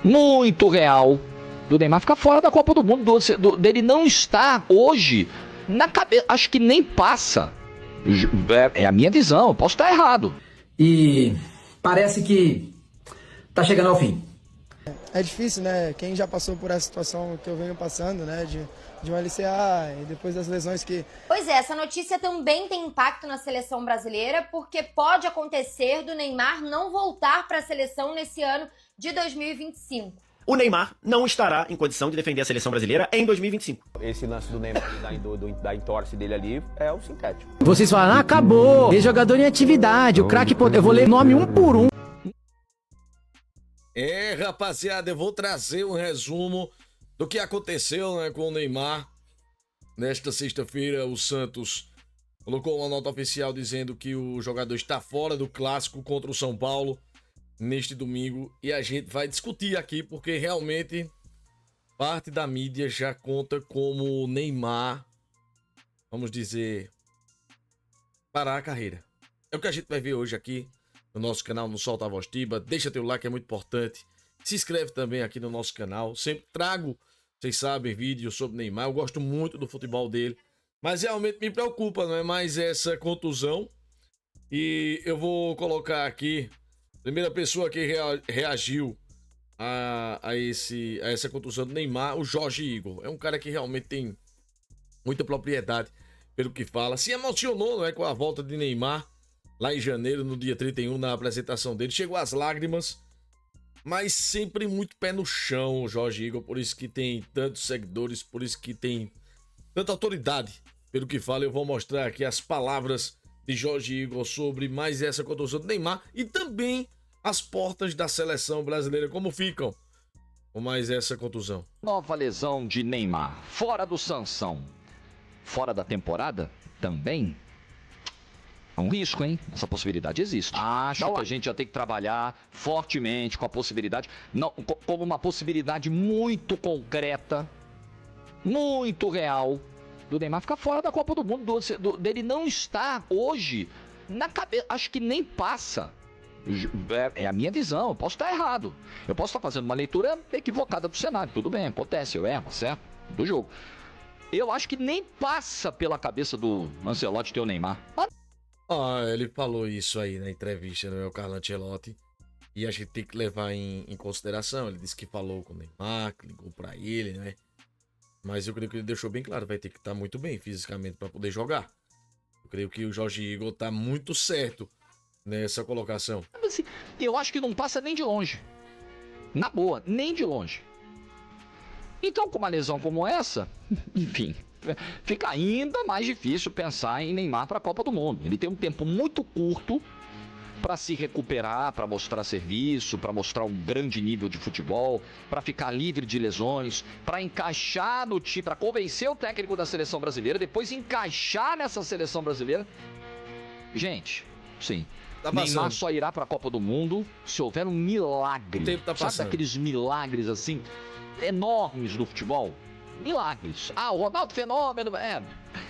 muito real do Neymar ficar fora da Copa do Mundo, dele não estar hoje na cabeça, acho que nem passa. É a minha visão, eu posso estar errado. E parece que tá chegando ao fim. É difícil, né? Quem já passou por essa situação que eu venho passando, né? De um LCA e depois das lesões que... Pois é, essa notícia também tem impacto na seleção brasileira, porque pode acontecer do Neymar não voltar para a seleção nesse ano de 2025. O Neymar não estará em condição de defender a seleção brasileira em 2025. Esse lance do Neymar da entorse dele ali é o sintético. Vocês falam, acabou, ex-jogador em atividade, o craque... Eu vou ler nome um por um. Rapaziada, eu vou trazer um resumo do que aconteceu, né, com o Neymar. Nesta sexta-feira, o Santos colocou uma nota oficial dizendo que o jogador está fora do clássico contra o São Paulo neste domingo. E a gente vai discutir aqui, porque realmente parte da mídia já conta como o Neymar, vamos dizer, parar a carreira. É o que a gente vai ver hoje aqui no nosso canal, no Solta a Voz Tiba. Deixa teu like, é muito importante. Se inscreve também aqui no nosso canal. Sempre trago, vocês sabem, vídeos sobre Neymar. Eu gosto muito do futebol dele. Mas realmente me preocupa, não é mais essa contusão. E eu vou colocar aqui a primeira pessoa que reagiu a essa contusão do Neymar, o Jorge Igor. É um cara que realmente tem muita propriedade pelo que fala. Se emocionou, não é, com a volta de Neymar lá em janeiro, no dia 31, na apresentação dele. Chegou às lágrimas, mas sempre muito pé no chão, o Jorge Igor. Por isso que tem tantos seguidores, por isso que tem tanta autoridade pelo que fala. Eu vou mostrar aqui as palavras de Jorge Igor sobre mais essa contusão do Neymar e também as portas da seleção brasileira, como ficam com mais essa contusão. Nova lesão de Neymar, fora do Sansão, fora da temporada também. É um risco, hein? Essa possibilidade existe. Acho que a gente já tem que trabalhar fortemente com a possibilidade, não, como uma possibilidade muito concreta, muito real, do Neymar ficar fora da Copa do Mundo, dele não estar hoje na cabeça, acho que nem passa. É a minha visão, eu posso estar errado. Eu posso estar fazendo uma leitura equivocada do cenário, tudo bem, acontece, eu erro, certo? Do jogo. Eu acho que nem passa pela cabeça do Ancelotti ter o Neymar. Ele falou isso aí na entrevista, não é, o Carlo Ancelotti, e a gente tem que levar em consideração. Ele disse que falou com o Neymar, que ligou pra ele, né? Mas eu creio que ele deixou bem claro, vai ter que estar muito bem fisicamente para poder jogar. Eu creio que o Jorge Igor tá muito certo nessa colocação. Eu acho que não passa nem de longe. Na boa, nem de longe. Então, com uma lesão como essa, enfim, fica ainda mais difícil pensar em Neymar para a Copa do Mundo. Ele tem um tempo muito curto para se recuperar, para mostrar serviço, para mostrar um grande nível de futebol, para ficar livre de lesões, para encaixar no time, para convencer o técnico da seleção brasileira, depois encaixar nessa seleção brasileira. Gente, sim. Neymar só irá para a Copa do Mundo se houver um milagre. O tempo tá passando. Sabe daqueles milagres assim enormes no futebol? Milagres. O Ronaldo Fenômeno,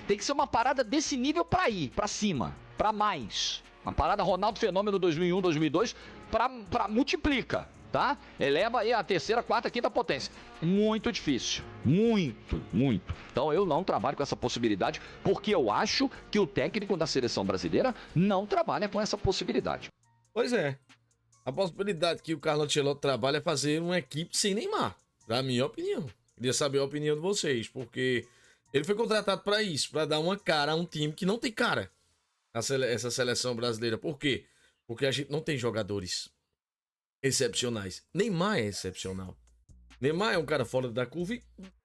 tem que ser uma parada desse nível para ir, para cima, para mais. Uma parada Ronaldo Fenômeno 2001, 2002, para multiplica, tá? Eleva aí a terceira, quarta, quinta potência. Muito difícil. Muito, muito. Então eu não trabalho com essa possibilidade, porque eu acho que o técnico da seleção brasileira não trabalha com essa possibilidade. Pois é. A possibilidade que o Carlo Ancelotti trabalha é fazer uma equipe sem Neymar, na minha opinião. Queria saber a opinião de vocês, porque ele foi contratado para isso, para dar uma cara a um time que não tem cara. Essa seleção brasileira. Por quê? Porque a gente não tem jogadores excepcionais. Neymar é excepcional. Neymar é um cara fora da curva e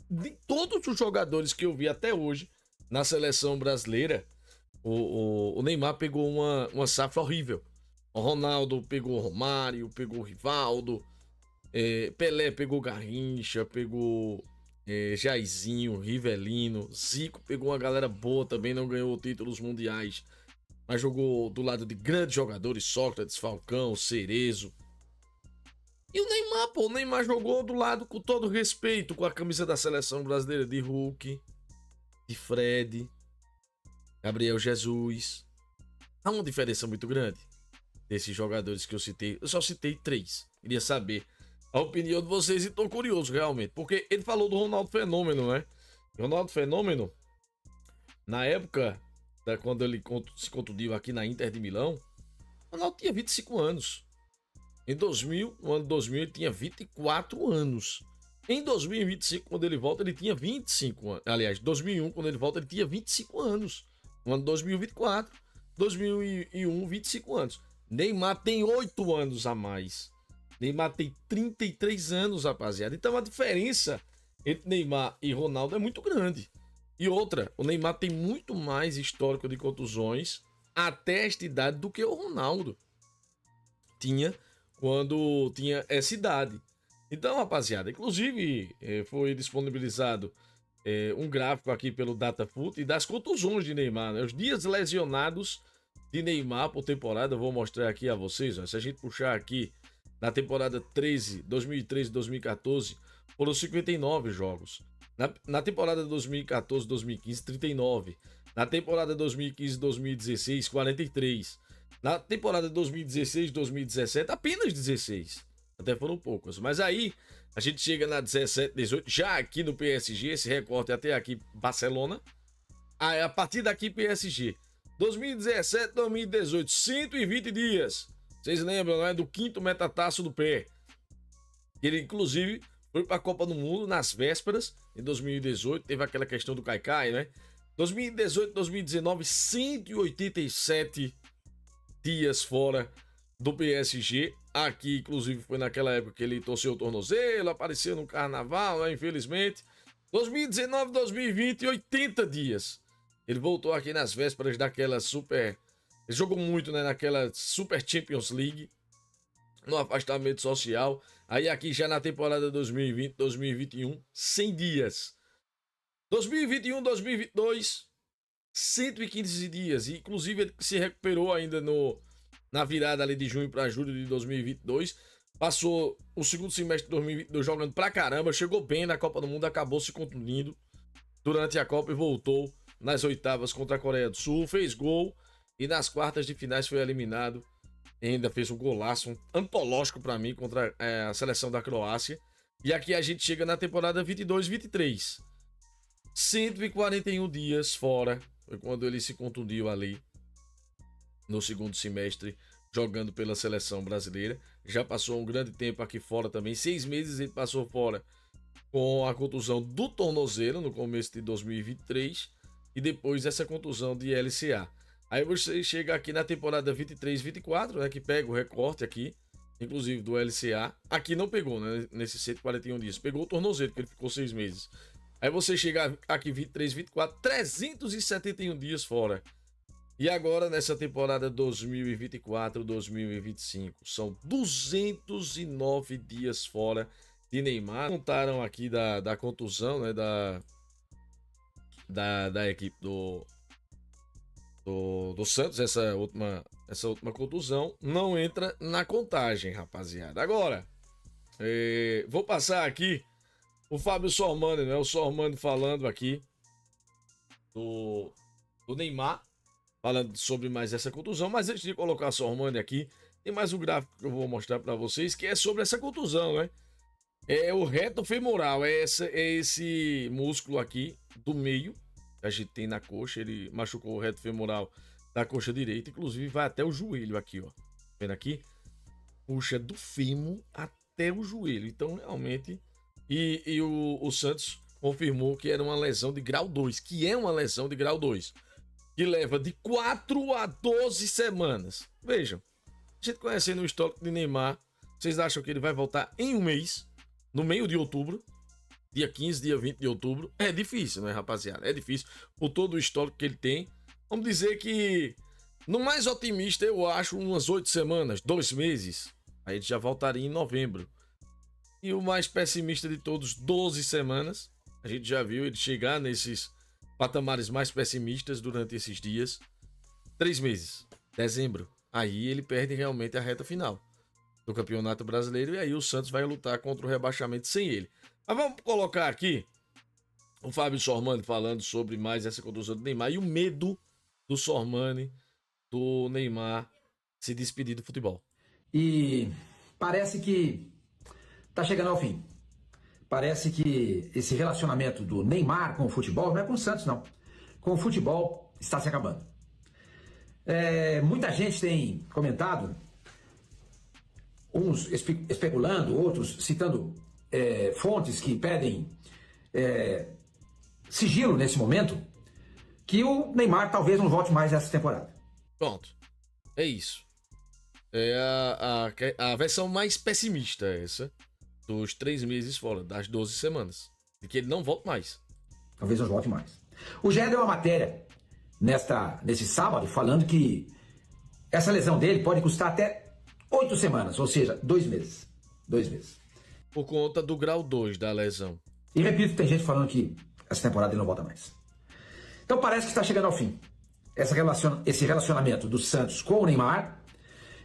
de todos os jogadores que eu vi até hoje na seleção brasileira, o Neymar pegou uma safra horrível. O Ronaldo pegou o Romário, pegou o Rivaldo, Pelé pegou Garrincha, pegou Jairzinho, Rivelino, Zico pegou uma galera boa também, não ganhou títulos mundiais, mas jogou do lado de grandes jogadores, Sócrates, Falcão, Cerezo. E o Neymar jogou do lado, com todo respeito, com a camisa da seleção brasileira, de Hulk, de Fred, Gabriel Jesus. Há uma diferença muito grande desses jogadores que eu citei. Eu só citei 3. Queria saber a opinião de vocês e tô curioso, realmente. Porque ele falou do Ronaldo Fenômeno, né? Ronaldo Fenômeno, na época, quando ele se contundiu aqui na Inter de Milão, o Ronaldo tinha 25 anos. Em 2000, no ano 2000, ele tinha 24 anos. Em 2025, quando ele volta, ele tinha 25 anos. Aliás, 2001, quando ele volta, ele tinha 25 anos. No ano 2024, 2001, 25 anos. Neymar tem 8 anos a mais. Neymar tem 33 anos, rapaziada. Então a diferença entre Neymar e Ronaldo é muito grande. E outra, o Neymar tem muito mais histórico de contusões até esta idade do que o Ronaldo tinha quando tinha essa idade. Então, rapaziada, inclusive foi disponibilizado um gráfico aqui pelo DataFoot das contusões de Neymar, né? Os dias lesionados de Neymar por temporada. Eu vou mostrar aqui a vocês, ó. Se a gente puxar aqui na temporada 2013-2014, foram 59 jogos. Na temporada 2014-2015, 39. Na temporada 2015-2016, 43. Na temporada 2016-2017, apenas 16. Até foram poucas. Mas aí, a gente chega na 17-18, já aqui no PSG, esse recorte até aqui, Barcelona. Aí, a partir daqui, PSG. 2017-2018, 120 dias. Vocês lembram, não é? Do quinto metataço do pé. Ele, inclusive, foi para a Copa do Mundo nas vésperas. Em 2018, teve aquela questão do Caicai, né? 2018-2019, 187 dias fora do PSG. Aqui, inclusive, foi naquela época que ele torceu o tornozelo, apareceu no carnaval, né? Infelizmente. 2019-2020, 80 dias. Ele voltou aqui nas vésperas daquela super... Ele jogou muito, né? Naquela Super Champions League. No afastamento social. Aí aqui já na temporada 2020-2021, 100 dias. 2021-2022, 115 dias. E, inclusive, ele se recuperou ainda na virada ali de junho para julho de 2022. Passou o segundo semestre de 2022 jogando pra caramba. Chegou bem na Copa do Mundo, acabou se contundindo durante a Copa e voltou nas oitavas contra a Coreia do Sul. Fez gol e nas quartas de finais foi eliminado. Ainda fez um golaço antológico para mim contra a seleção da Croácia. E aqui a gente chega na temporada 22-23. 141 dias fora. Foi quando ele se contundiu ali no segundo semestre, jogando pela seleção brasileira. Já passou um grande tempo aqui fora também. 6 meses ele passou fora com a contusão do tornozelo no começo de 2023. E depois essa contusão de LCA. Aí você chega aqui na temporada 23-24, né, que pega o recorte aqui, inclusive do LCA. Aqui não pegou, né, nesses 141 dias. Pegou o tornozelo, que ele ficou 6 meses. Aí você chega aqui 23-24, 371 dias fora. E agora nessa temporada 2024-2025, são 209 dias fora de Neymar. Contaram aqui da contusão, né, da equipe do Santos, essa última contusão não entra na contagem, rapaziada. Agora, vou passar aqui o Fábio Sormani, né? O Sormani falando aqui do Neymar, falando sobre mais essa contusão. Mas antes de colocar o Sormani aqui, tem mais um gráfico que eu vou mostrar para vocês, que é sobre essa contusão, né? É o reto femoral, é esse músculo aqui do meio que a gente tem na coxa. Ele machucou o reto femoral da coxa direita, inclusive vai até o joelho aqui, ó. Vendo aqui? Puxa do fêmur até o joelho. Então, realmente... E o Santos confirmou que era uma lesão de grau 2, que é uma lesão de grau 2, que leva de 4 a 12 semanas. Vejam, a gente conhecendo o histórico de Neymar, vocês acham que ele vai voltar em um mês, no meio de outubro, dia 15, dia 20 de outubro? É difícil, né, rapaziada? É difícil, por todo o histórico que ele tem. Vamos dizer que, no mais otimista, eu acho umas 8 semanas, 2 meses. Aí ele já voltaria em novembro. E o mais pessimista de todos, 12 semanas. A gente já viu ele chegar nesses patamares mais pessimistas durante esses dias. 3 meses, dezembro. Aí ele perde realmente a reta final do Campeonato Brasileiro. E aí o Santos vai lutar contra o rebaixamento sem ele. Mas vamos colocar aqui o Fábio Sormani falando sobre mais essa condução do Neymar e o medo do Sormani, do Neymar se despedir do futebol. E parece que está chegando ao fim. Parece que esse relacionamento do Neymar com o futebol não é com o Santos, não. Com o futebol está se acabando. Muita gente tem comentado, uns especulando, outros citando fontes que pedem sigilo nesse momento, que o Neymar talvez não volte mais essa temporada. Pronto. É isso. É a versão mais pessimista essa. Dos 3 meses fora, das 12 semanas. De que ele não volta mais. Talvez não volte mais. O GE deu uma matéria nesse sábado falando que essa lesão dele pode custar até 8 semanas, ou seja, 2 meses. 2 meses. Por conta do grau 2 da lesão. E repito, tem gente falando que essa temporada ele não volta mais. Então parece que está chegando ao fim. Esse relacionamento do Santos com o Neymar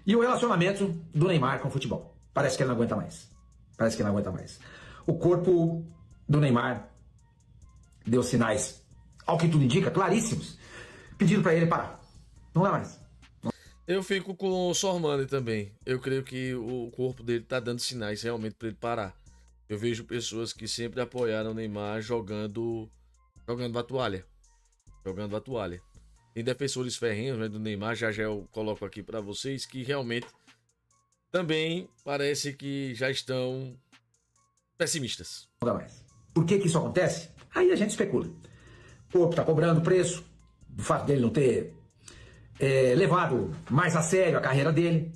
e o relacionamento do Neymar com o futebol. Parece que ele não aguenta mais. Parece que ele não aguenta mais. O corpo do Neymar deu sinais, ao que tudo indica, claríssimos, pedindo para ele parar. Não dá mais. Eu fico com o Sormani também. Eu creio que o corpo dele tá dando sinais realmente para ele parar. Eu vejo pessoas que sempre apoiaram o Neymar jogando a toalha. Jogando a toalha. Tem defensores ferrenhos, né, do Neymar, já eu coloco aqui para vocês, que realmente também parece que já estão pessimistas. Não dá mais. Por que isso acontece? Aí a gente especula. O corpo está cobrando preço, do fato dele não ter levado mais a sério a carreira dele.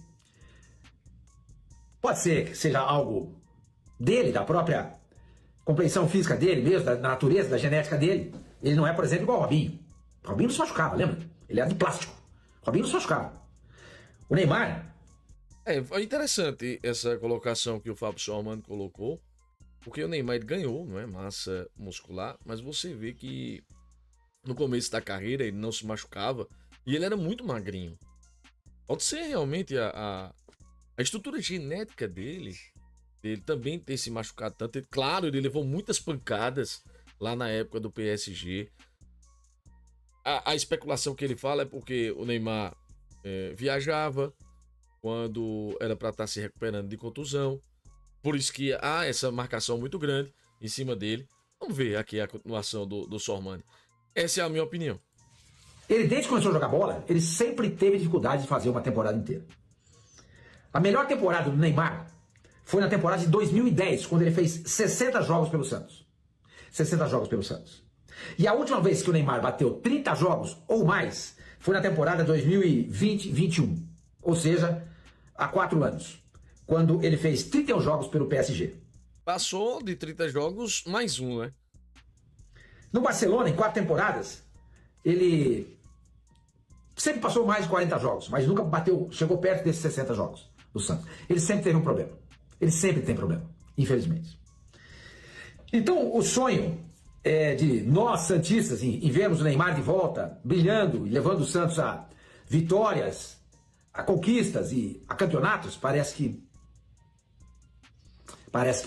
Pode ser que seja algo dele, da própria compreensão física dele mesmo, da natureza, da genética dele. Ele não é, por exemplo, igual o Robinho. O Robinho não se machucava, lembra? Ele era de plástico. O Robinho não se machucava. O Neymar... É interessante essa colocação que o Fábio Sormani colocou, porque o Neymar ele ganhou, não é, massa muscular, mas você vê que no começo da carreira ele não se machucava e ele era muito magrinho. Pode ser realmente a estrutura genética dele também ter se machucado tanto. Claro, ele levou muitas pancadas lá na época do PSG. A especulação que ele fala é porque o Neymar viajava quando era para estar se recuperando de contusão. Por isso que há essa marcação muito grande em cima dele. Vamos ver aqui a continuação do Sormani. Essa é a minha opinião. Ele, desde que começou a jogar bola, ele sempre teve dificuldade de fazer uma temporada inteira. A melhor temporada do Neymar foi na temporada de 2010, quando ele fez 60 jogos pelo Santos. 60 jogos pelo Santos. E a última vez que o Neymar bateu 30 jogos ou mais foi na temporada 2020-21. Ou seja, há 4 anos, quando ele fez 31 jogos pelo PSG. Passou de 30 jogos mais um, né? No Barcelona, em 4 temporadas, ele sempre passou mais de 40 jogos, mas nunca chegou perto desses 60 jogos do Santos. Ele sempre teve um problema. Ele sempre tem problema, infelizmente. Então, o sonho de nós, santistas, em vermos o Neymar de volta, brilhando e levando o Santos a vitórias, a conquistas e a campeonatos, parece que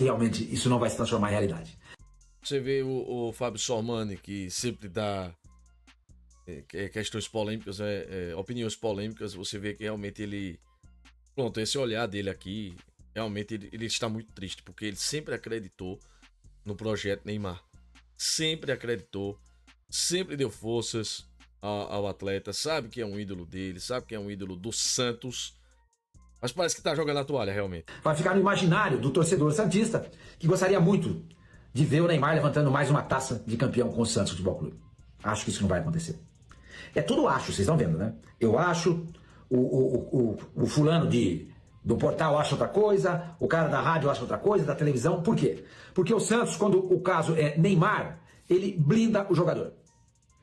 realmente isso não vai se transformar em realidade. Você vê o Fábio Sormani, que sempre dá questões polêmicas, opiniões polêmicas. Você vê que realmente ele... Pronto, esse olhar dele aqui, realmente ele está muito triste, porque ele sempre acreditou no projeto Neymar. Sempre acreditou, sempre deu forças ao atleta, sabe que é um ídolo dele, sabe que é um ídolo do Santos, mas parece que tá jogando a toalha realmente. Vai ficar no imaginário do torcedor santista, que gostaria muito de ver o Neymar levantando mais uma taça de campeão com o Santos Futebol Clube. Acho que isso não vai acontecer. É tudo acho, vocês estão vendo, né? Eu acho, o fulano do portal acha outra coisa, o cara da rádio acha outra coisa, da televisão. Por quê? Porque o Santos, quando o caso é Neymar, ele blinda o jogador.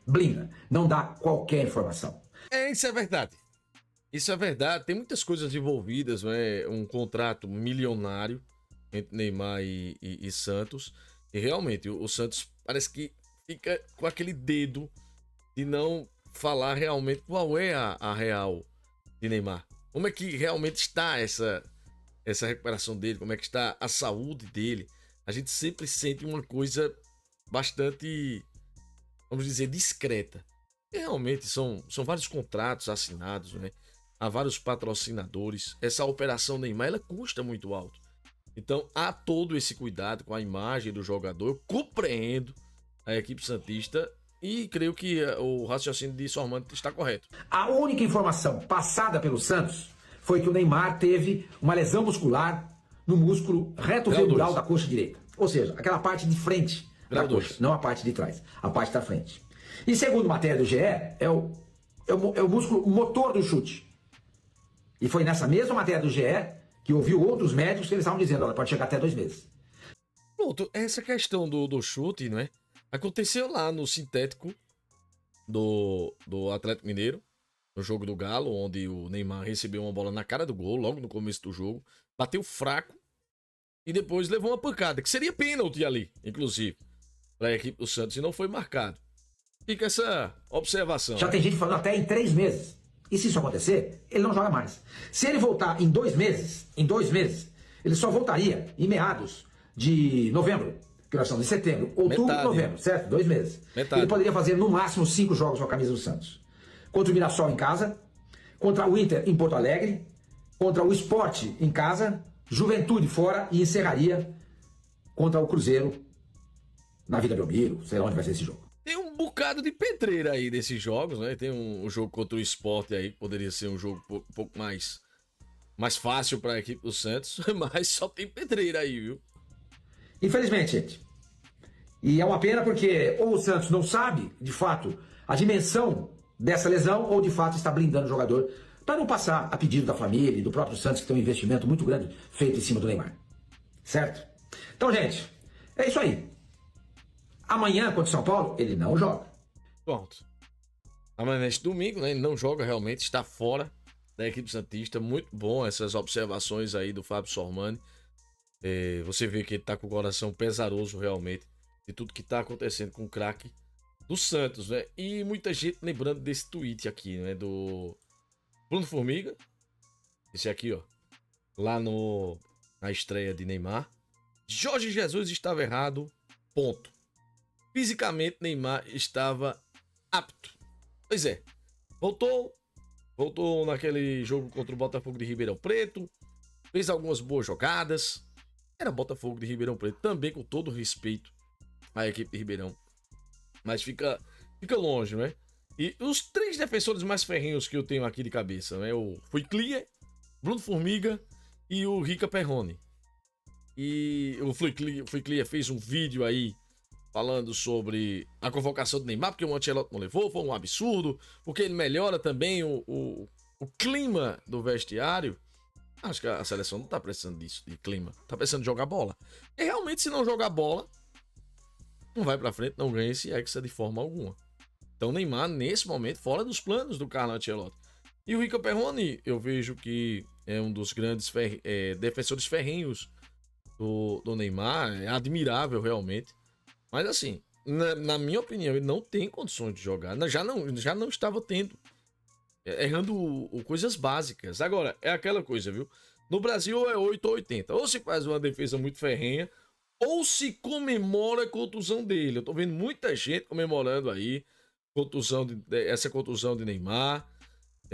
Blinda. Não dá qualquer informação. Isso é verdade. Isso é verdade. Tem muitas coisas envolvidas, né? Um contrato milionário entre Neymar e Santos. E realmente, o Santos parece que fica com aquele dedo de não falar realmente qual é a real de Neymar. Como é que realmente está essa recuperação dele? Como é que está a saúde dele? A gente sempre sente uma coisa bastante, vamos dizer, discreta. E realmente são vários contratos assinados, né? Há vários patrocinadores. Essa operação Neymar, ela custa muito alto. Então há todo esse cuidado com a imagem do jogador. Compreendo a equipe santista e creio que o raciocínio de Sormani está correto. A única informação passada pelo Santos foi que o Neymar teve uma lesão muscular no músculo reto-femoral da coxa direita. Ou seja, aquela parte de frente da coxa, não a parte de trás, a parte da frente. E segundo matéria do GE, é o músculo motor do chute. E foi nessa mesma matéria do GE que ouviu outros médicos que eles estavam dizendo, olha, pode chegar até 2 meses. Pronto, essa questão do chute, não é? Aconteceu lá no sintético do Atlético Mineiro, no jogo do Galo, onde o Neymar recebeu uma bola na cara do gol, logo no começo do jogo, bateu fraco e depois levou uma pancada, que seria pênalti ali, inclusive, para a equipe do Santos, e não foi marcado. Fica essa observação. Já tem gente falando até em 3 meses. E se isso acontecer, ele não joga mais. Se ele voltar em 2 meses, ele só voltaria em meados de novembro, que nós estamos em setembro, outubro, novembro, certo? 2 meses. Ele poderia fazer no máximo 5 jogos com a camisa do Santos. Contra o Mirassol em casa, contra o Inter em Porto Alegre, contra o Sport em casa, Juventude fora e encerraria contra o Cruzeiro na Vila Belmiro, sei lá onde vai ser esse jogo. Tem um bocado de pedreira aí desses jogos, né? Tem um jogo contra o Sport aí, que poderia ser um jogo um pouco mais fácil para a equipe do Santos, mas só tem pedreira aí, viu? Infelizmente, gente. E é uma pena porque ou o Santos não sabe, de fato, a dimensão dessa lesão, ou de fato está blindando o jogador para não passar a pedido da família e do próprio Santos, que tem um investimento muito grande feito em cima do Neymar. Certo? Então, gente, é isso aí. Amanhã, contra o São Paulo, ele não joga. Pronto. Amanhã, neste domingo, né? Ele não joga realmente, está fora da equipe santista. Muito bom essas observações aí do Fábio Sormani. Você vê que ele tá com o coração pesaroso realmente de tudo que tá acontecendo com o craque do Santos, né? E muita gente lembrando desse tweet aqui, né? Do Bruno Formiga. Esse aqui, ó. Lá na estreia de Neymar. Jorge Jesus estava errado. Ponto. Fisicamente, Neymar estava apto. Pois é. Voltou naquele jogo contra o Botafogo de Ribeirão Preto. Fez algumas boas jogadas. Era Botafogo de Ribeirão Preto, também com todo respeito à equipe de Ribeirão. Mas fica longe, né? E os 3 defensores mais ferrenhos que eu tenho aqui de cabeça, né? O Fluiclia, Bruno Formiga e o Rica Perrone. E o Fluiclia fez um vídeo aí falando sobre a convocação do Neymar, porque o Ancelotti não levou, foi um absurdo, porque ele melhora também o clima do vestiário. Acho que a seleção não tá precisando disso, de clima. Tá precisando de jogar bola. E realmente, se não jogar bola, não vai pra frente, não ganha esse Hexa de forma alguma. Então, Neymar, nesse momento, fora dos planos do Carlo Ancelotti. E o Rica Perrone, eu vejo que é um dos grandes defensores ferrenhos do Neymar. É admirável, realmente. Mas, assim, na minha opinião, ele não tem condições de jogar. Já não estava tendo. Errando coisas básicas. Agora, é aquela coisa, viu? No Brasil é 8 ou 80. Ou se faz uma defesa muito ferrenha, ou se comemora a contusão dele. Eu tô vendo muita gente comemorando aí essa contusão de Neymar,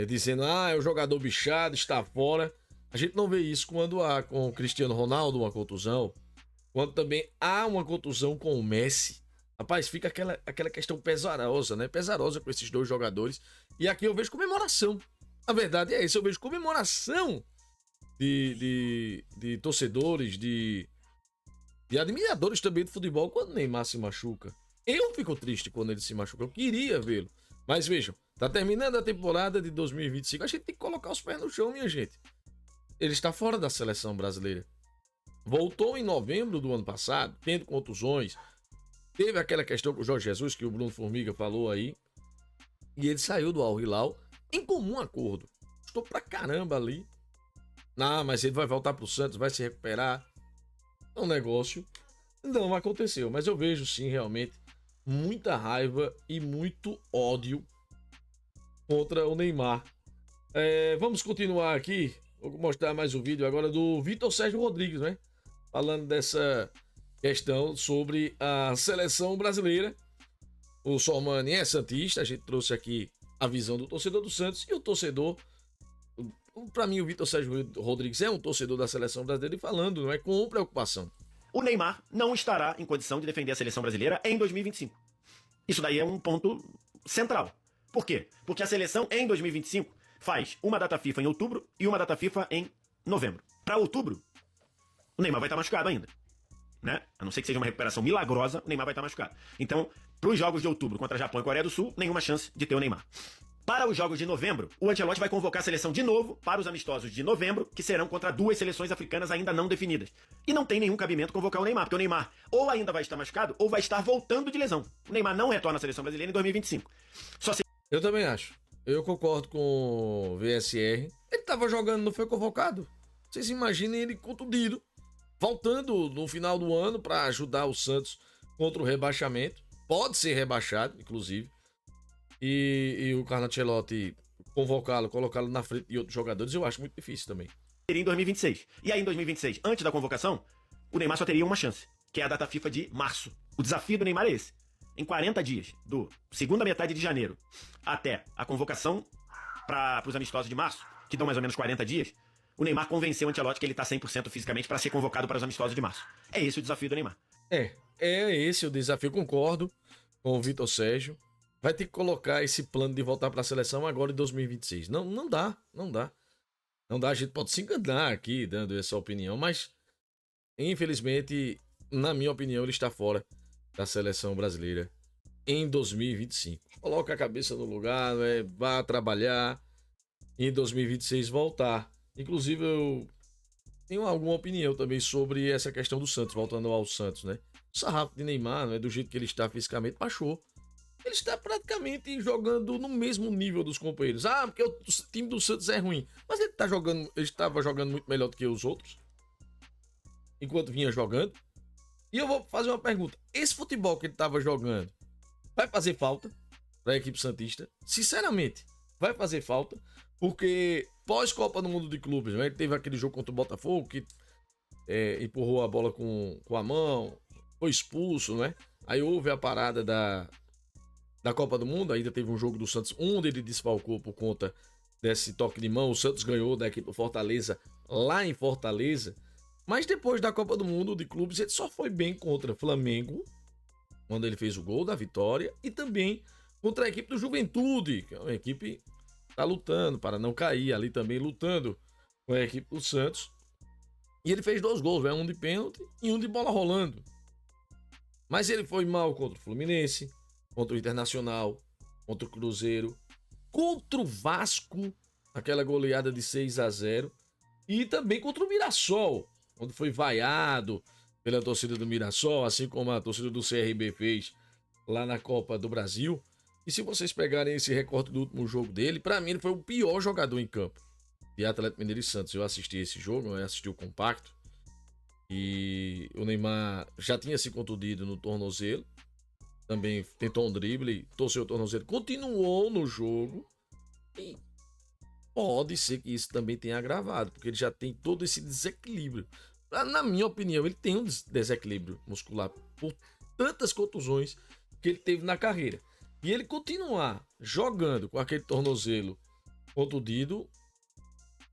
dizendo, é o jogador bichado, está fora. A gente não vê isso quando há com o Cristiano Ronaldo uma contusão, quando também há uma contusão com o Messi. Rapaz, fica aquela questão pesarosa, né? Pesarosa com esses 2 jogadores. E aqui eu vejo comemoração. A verdade é isso, eu vejo comemoração de torcedores, de admiradores também do futebol quando o Neymar se machuca. Eu fico triste quando ele se machuca, eu queria vê-lo. Mas vejam, tá terminando a temporada de 2025, a gente tem que colocar os pés no chão, minha gente. Ele está fora da seleção brasileira. Voltou em novembro do ano passado, tendo contusões. Teve aquela questão com o Jorge Jesus, que o Bruno Formiga falou aí. E ele saiu do Al Hilal em comum acordo. Estou pra caramba ali. Mas ele vai voltar pro Santos, vai se recuperar. É um negócio. Não aconteceu. Mas eu vejo sim, realmente, muita raiva e muito ódio contra o Neymar. Vamos continuar aqui. Vou mostrar mais um vídeo agora do Vitor Sérgio Rodrigues, né? Falando dessa questão sobre a seleção brasileira. O Sormani é santista, a gente trouxe aqui a visão do torcedor do Santos e o torcedor Pra mim, o Vitor Sérgio Rodrigues é um torcedor da seleção brasileira e falando, não é com preocupação. O Neymar não estará em condição de defender a seleção brasileira em 2025. Isso daí é um ponto central. Por quê? Porque a seleção em 2025 faz uma data FIFA em outubro e uma data FIFA em novembro. Para outubro, o Neymar vai estar machucado ainda. Né? A não ser que seja uma recuperação milagrosa, o Neymar vai estar machucado. Então, para os jogos de outubro contra Japão e Coreia do Sul, nenhuma chance de ter o Neymar. Para os jogos de novembro, o Ancelotti vai convocar a seleção de novo para os amistosos de novembro, que serão contra 2 seleções africanas ainda não definidas. E não tem nenhum cabimento convocar o Neymar, porque o Neymar ou ainda vai estar machucado ou vai estar voltando de lesão. O Neymar não retorna à seleção brasileira em 2025. Só se... Eu também acho. Eu concordo com o VSR. Ele tava jogando, não foi convocado. Vocês imaginem ele contundido, voltando no final do ano para ajudar o Santos contra o rebaixamento. Pode ser rebaixado, inclusive. E o Carlo Ancelotti convocá-lo, colocá-lo na frente de outros jogadores, eu acho muito difícil também. Em 2026. E aí, em 2026, antes da convocação, o Neymar só teria uma chance, que é a data FIFA de março. O desafio do Neymar é esse. Em 40 dias, do segunda metade de janeiro até a convocação para os amistosos de março, que dão mais ou menos 40 dias, o Neymar convenceu o Ancelotti que ele está 100% fisicamente para ser convocado para os amistosos de março. É esse o desafio do Neymar. É esse o desafio, concordo com o Vitor Sérgio. Vai ter que colocar esse plano de voltar para a seleção agora em 2026. Não dá. Não dá, a gente pode se enganar aqui dando essa opinião, mas infelizmente, na minha opinião, ele está fora da seleção brasileira em 2025. Coloca a cabeça no lugar, né? Vá trabalhar e em 2026 voltar. Inclusive, eu tenho alguma opinião também sobre essa questão do Santos, voltando ao Santos, né? O sarrafo de Neymar, né, do jeito que ele está fisicamente, baixou. Ele está praticamente jogando no mesmo nível dos companheiros. Porque o time do Santos é ruim. Mas ele estava jogando muito melhor do que os outros, enquanto vinha jogando. E eu vou fazer uma pergunta. Esse futebol que ele estava jogando vai fazer falta para a equipe santista? Sinceramente, vai fazer falta. Porque pós-Copa do Mundo de Clubes, né, ele teve aquele jogo contra o Botafogo que empurrou a bola com a mão, foi expulso, né? Aí houve a parada da Copa do Mundo, ainda teve um jogo do Santos onde ele desfalcou por conta desse toque de mão. O Santos ganhou da equipe do Fortaleza lá em Fortaleza. Mas depois da Copa do Mundo de Clubes, ele só foi bem contra Flamengo, quando ele fez o gol da vitória, e também contra a equipe do Juventude, que é uma equipe que está lutando para não cair, ali também lutando com a equipe do Santos. E ele fez 2 gols, um de pênalti e um de bola rolando. Mas ele foi mal contra o Fluminense, contra o Internacional, contra o Cruzeiro, contra o Vasco, aquela goleada de 6-0, e também contra o Mirassol, onde foi vaiado pela torcida do Mirassol, assim como a torcida do CRB fez lá na Copa do Brasil. E se vocês pegarem esse recorte do último jogo dele, para mim ele foi o pior jogador em campo de Atlético Mineiro e Santos. Eu assisti esse jogo, eu assisti o compacto, e o Neymar já tinha se contundido no tornozelo, também tentou um drible, torceu o tornozelo, continuou no jogo, e pode ser que isso também tenha agravado, porque ele já tem todo esse desequilíbrio. Na minha opinião, ele tem um desequilíbrio muscular por tantas contusões que ele teve na carreira. E ele continuar jogando com aquele tornozelo contundido,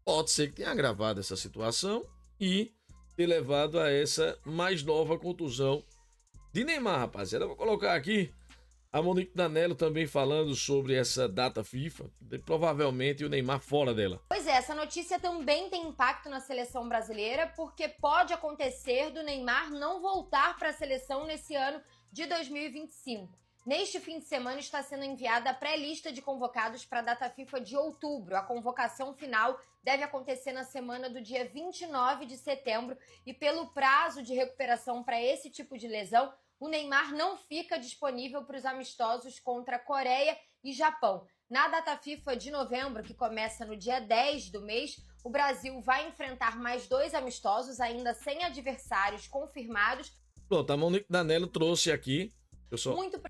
pode ser que tenha agravado essa situação e ter levado a essa mais nova contusão de Neymar, rapaziada. Eu vou colocar aqui a Monique Danello também falando sobre essa data FIFA, provavelmente o Neymar fora dela. Pois é, essa notícia também tem impacto na seleção brasileira, porque pode acontecer do Neymar não voltar para a seleção nesse ano de 2025. Neste fim de semana está sendo enviada a pré-lista de convocados para a data FIFA de outubro. A convocação final deve acontecer na semana do dia 29 de setembro e pelo prazo de recuperação para esse tipo de lesão, o Neymar não fica disponível para os amistosos contra Coreia e Japão. Na data FIFA de novembro, que começa no dia 10 do mês, o Brasil vai enfrentar mais 2 amistosos, ainda sem adversários confirmados. Pronto, a Monique Danello trouxe aqui. Muito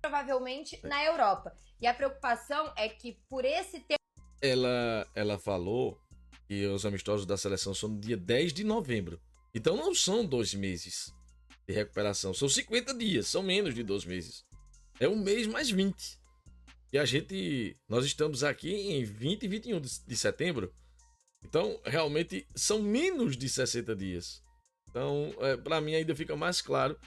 provavelmente na Europa. E a preocupação é que por esse tempo... Ela falou que os amistosos da seleção são no dia 10 de novembro. Então não são 2 meses de recuperação. São 50 dias, são menos de 2 meses. É 1 mês mais 20. E nós estamos aqui em 20 e 21 de setembro. Então, realmente, são menos de 60 dias. Então, para mim ainda fica mais claro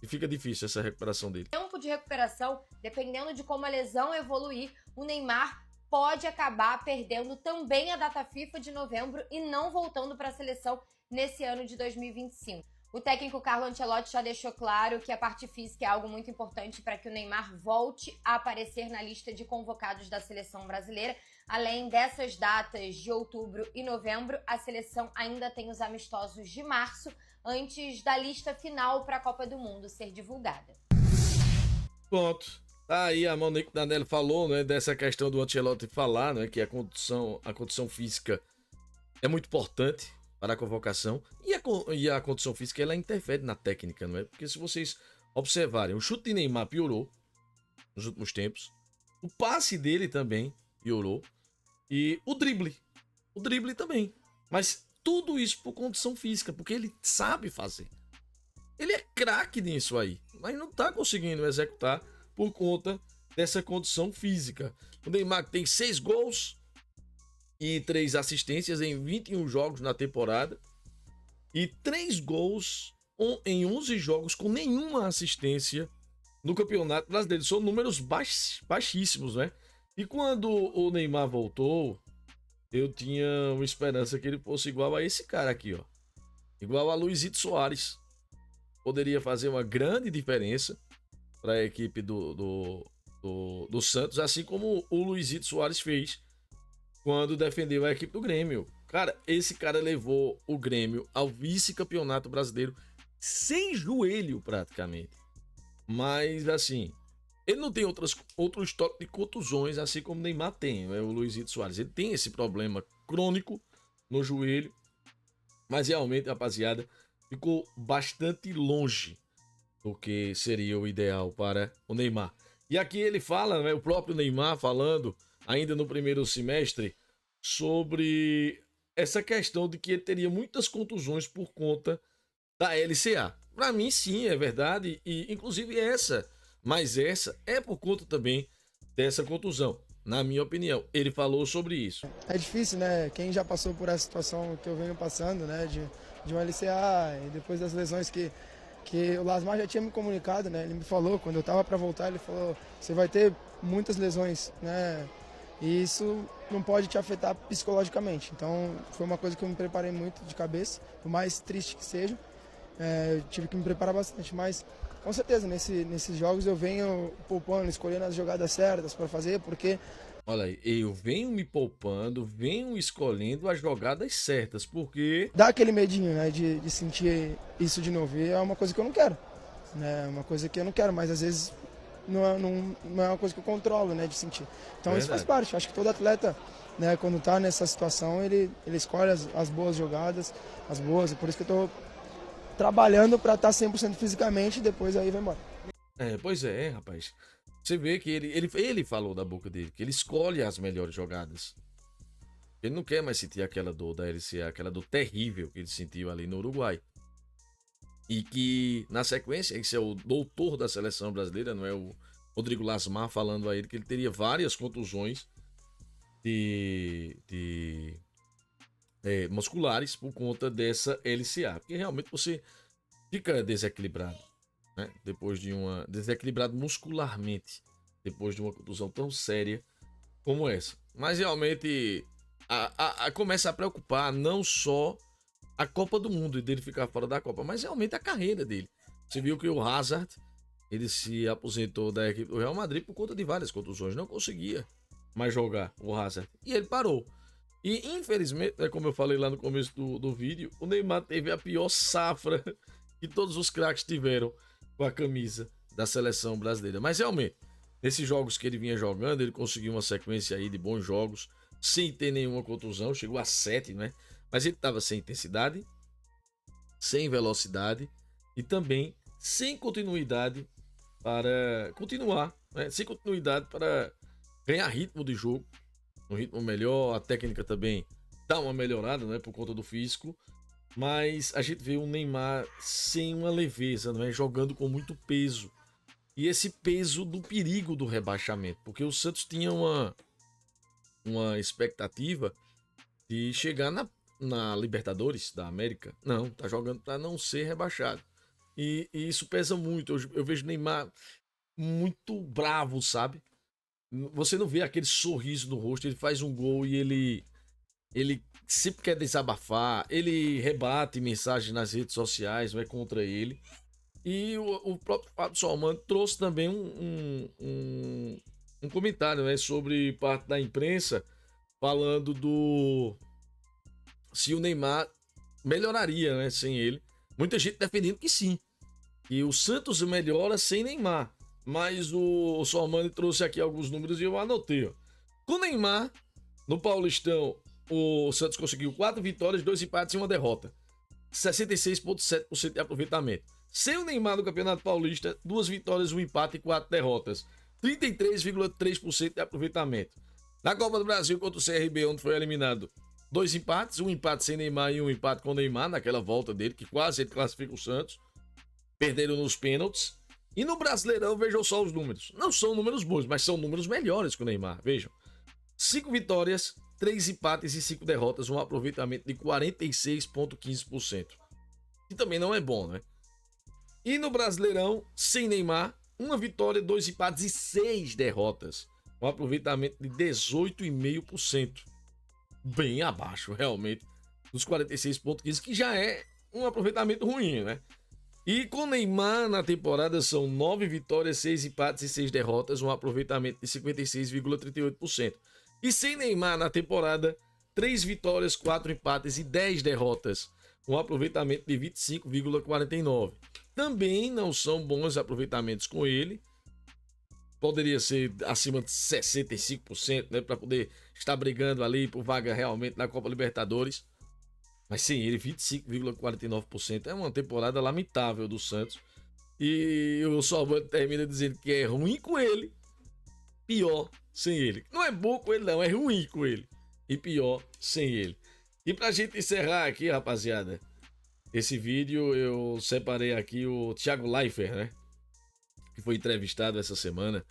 e fica difícil essa recuperação dele. Tempo de recuperação, dependendo de como a lesão evoluir, o Neymar pode acabar perdendo também a data FIFA de novembro e não voltando para a seleção nesse ano de 2025. O técnico Carlo Ancelotti já deixou claro que a parte física é algo muito importante para que o Neymar volte a aparecer na lista de convocados da seleção brasileira. Além dessas datas de outubro e novembro, a seleção ainda tem os amistosos de março, antes da lista final para a Copa do Mundo ser divulgada. Pronto. Tá aí, a Monique Danelli falou, né, dessa questão do Ancelotti falar, né, que a condição física é muito importante para a convocação, e a condição física ela interfere na técnica, não é? Porque se vocês observarem, o chute de Neymar piorou nos últimos tempos, o passe dele também piorou, e o drible também, mas tudo isso por condição física, porque ele sabe fazer. Ele é craque nisso aí, mas não tá conseguindo executar por conta dessa condição física. O Neymar tem 6 gols e 3 assistências em 21 jogos na temporada e 3 gols em 11 jogos com nenhuma assistência no Campeonato Brasileiro. São números baixíssimos, né? E quando o Neymar voltou, eu tinha uma esperança que ele fosse igual a esse cara aqui, ó. Igual a Luizito Soares. Poderia fazer uma grande diferença para a equipe do Santos, assim como o Luizito Soares fez quando defendeu a equipe do Grêmio. Cara, esse cara levou o Grêmio ao vice-campeonato brasileiro sem joelho, praticamente. Mas, assim, ele não tem outro histórico de contusões, assim como o Neymar tem, né? O Luizito Soares. Ele tem esse problema crônico no joelho, mas realmente, rapaziada, ficou bastante longe do que seria o ideal para o Neymar. E aqui ele fala, né, o próprio Neymar falando, ainda no primeiro semestre, sobre essa questão de que ele teria muitas contusões por conta da LCA. Para mim, sim, é verdade, e inclusive essa é por conta também dessa contusão, na minha opinião. Ele falou sobre isso. É difícil, né? Quem já passou por essa situação que eu venho passando, né, de um LCA e depois das lesões que o Lasmar já tinha me comunicado, né? Ele me falou, quando eu estava para voltar, ele falou, você vai ter muitas lesões, né? E isso não pode te afetar psicologicamente. Então, foi uma coisa que eu me preparei muito de cabeça, por mais triste que seja. Eu tive que me preparar bastante, mas com certeza, nesses jogos eu venho poupando, escolhendo as jogadas certas para fazer, porque... Olha aí, eu venho me poupando, venho escolhendo as jogadas certas, porque... Dá aquele medinho, né, de sentir isso de novo, e é uma coisa que eu não quero, né, uma coisa que eu não quero, mas às vezes não é uma coisa que eu controlo, né, de sentir. Então isso faz parte, acho que todo atleta, né, quando tá nessa situação, ele escolhe as boas jogadas, as boas, e por isso que eu tô trabalhando para estar 100% fisicamente e depois aí vai embora. Pois é, rapaz. Você vê que ele falou da boca dele, que ele escolhe as melhores jogadas. Ele não quer mais sentir aquela dor da LCA, aquela dor terrível que ele sentiu ali no Uruguai. E que, na sequência, esse é o doutor da seleção brasileira, não é o Rodrigo Lasmar, falando a ele que ele teria várias contusões musculares por conta dessa LCA. Porque realmente você fica desequilibrado. Né? Desequilibrado muscularmente depois de uma contusão tão séria como essa. Mas realmente começa a preocupar não só a Copa do Mundo e dele ficar fora da Copa, mas realmente a carreira dele. Você viu que o Hazard, ele se aposentou da equipe do Real Madrid por conta de várias contusões, não conseguia mais jogar o Hazard e ele parou. E infelizmente, como eu falei lá no começo do vídeo, o Neymar teve a pior safra que todos os craques tiveram com a camisa da seleção brasileira. Mas realmente, nesses jogos que ele vinha jogando, ele conseguiu uma sequência aí de bons jogos, sem ter nenhuma contusão, chegou a 7, né? Mas ele estava sem intensidade, sem velocidade e também sem continuidade para continuar, né? Sem continuidade para ganhar ritmo de jogo, um ritmo melhor, a técnica também dá uma melhorada, né? Por conta do físico. Mas a gente vê o Neymar sem uma leveza, não é? Jogando com muito peso. E esse peso do perigo do rebaixamento. Porque o Santos tinha uma expectativa de chegar na Libertadores da América. Não, tá jogando para não ser rebaixado. E isso pesa muito. Eu vejo o Neymar muito bravo, sabe? Você não vê aquele sorriso no rosto. Ele faz um gol e ele sempre quer desabafar. Ele rebate mensagens nas redes sociais, vai contra ele. E o próprio Fábio Solmano trouxe também um comentário, né, sobre parte da imprensa falando se o Neymar melhoraria, né, sem ele. Muita gente defendendo que sim, que o Santos melhora sem Neymar. Mas o Solmano trouxe aqui alguns números e eu anotei. Ó. Com o Neymar, no Paulistão, o Santos conseguiu 4 vitórias, 2 empates e 1 derrota. 66,7% de aproveitamento. Sem o Neymar no Campeonato Paulista, 2 vitórias, 1 empate e 4 derrotas. 33,3% de aproveitamento. Na Copa do Brasil contra o CRB, onde foi eliminado, 2 empates, 1 empate sem Neymar e 1 empate com o Neymar, naquela volta dele, que quase ele classifica o Santos. Perderam nos pênaltis. E no Brasileirão, vejam só os números. Não são números bons, mas são números melhores que o Neymar. Vejam. 5 vitórias, 3 empates e 5 derrotas, um aproveitamento de 46,15%. Que também não é bom, né? E no Brasileirão, sem Neymar, 1 vitória, 2 empates e 6 derrotas. Um aproveitamento de 18,5%. Bem abaixo, realmente, dos 46,15%, que já é um aproveitamento ruim, né? E com Neymar na temporada são 9 vitórias, 6 empates e 6 derrotas, um aproveitamento de 56,38%. E sem Neymar na temporada, 3 vitórias, 4 empates e 10 derrotas, um aproveitamento de 25,49%. Também não são bons aproveitamentos com ele. Poderia ser acima de 65%, né, para poder estar brigando ali por vaga realmente na Copa Libertadores. Mas sem ele, 25,49%. É uma temporada lamentável do Santos. E o Solmano termina dizendo que é ruim com ele, pior sem ele. Não é bom com ele, não. É ruim com ele. E pior sem ele. E pra gente encerrar aqui, rapaziada, esse vídeo eu separei aqui o Thiago Leifert, né? Que foi entrevistado essa semana.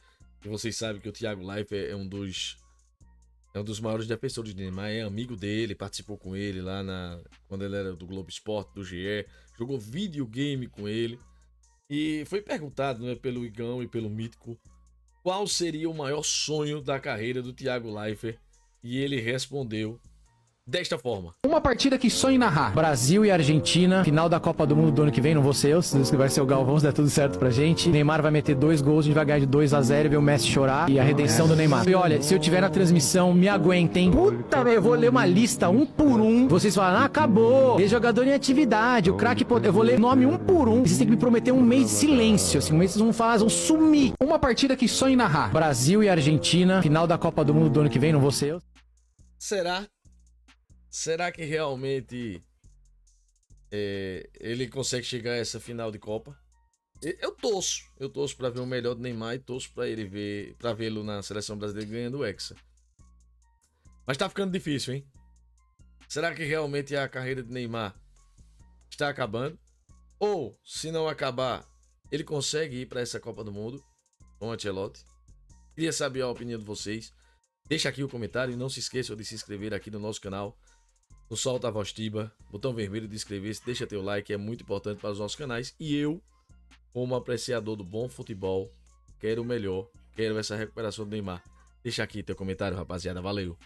E vocês sabem que o Thiago Leifert é um dos maiores defensores de Neymar, é amigo dele, participou com ele lá quando ele era do Globo Esporte, do GE, jogou videogame com ele. E foi perguntado, né, pelo Igão e pelo Mítico qual seria o maior sonho da carreira do Thiago Leifert. E ele respondeu desta forma. Uma partida que sonho narrar. Brasil e Argentina, final da Copa do Mundo do ano que vem, não vou ser eu, se vai ser o Galvão, se der tudo certo pra gente. Neymar vai meter 2 gols, a gente vai ganhar de 2-0 e ver o Messi chorar e a redenção do Neymar. E olha, se eu tiver na transmissão, me aguentem. Puta, eu vou ler uma lista um por um. Vocês falam, acabou. Ex-jogador em atividade, o craque, eu vou ler nome um por um. Vocês têm que me prometer um mês de silêncio, assim, um mês vocês vão falar, vão sumir. Uma partida que sonho narrar. Brasil e Argentina, final da Copa do Mundo do ano que vem, não vou ser eu. Será que realmente ele consegue chegar a essa final de Copa? Eu torço para ver o melhor do Neymar e torço para vê-lo na seleção brasileira ganhando o Hexa. Mas tá ficando difícil, hein? Será que realmente a carreira de Neymar está acabando? Ou, se não acabar, ele consegue ir para essa Copa do Mundo com o Ancelotti? Queria saber a opinião de vocês. Deixa aqui o comentário e não se esqueçam de se inscrever aqui no nosso canal. No Solta a Voz Tiba, botão vermelho de inscrever-se, deixa teu like, é muito importante para os nossos canais. E eu, como apreciador do bom futebol, quero o melhor, quero essa recuperação do Neymar. Deixa aqui teu comentário, rapaziada, valeu!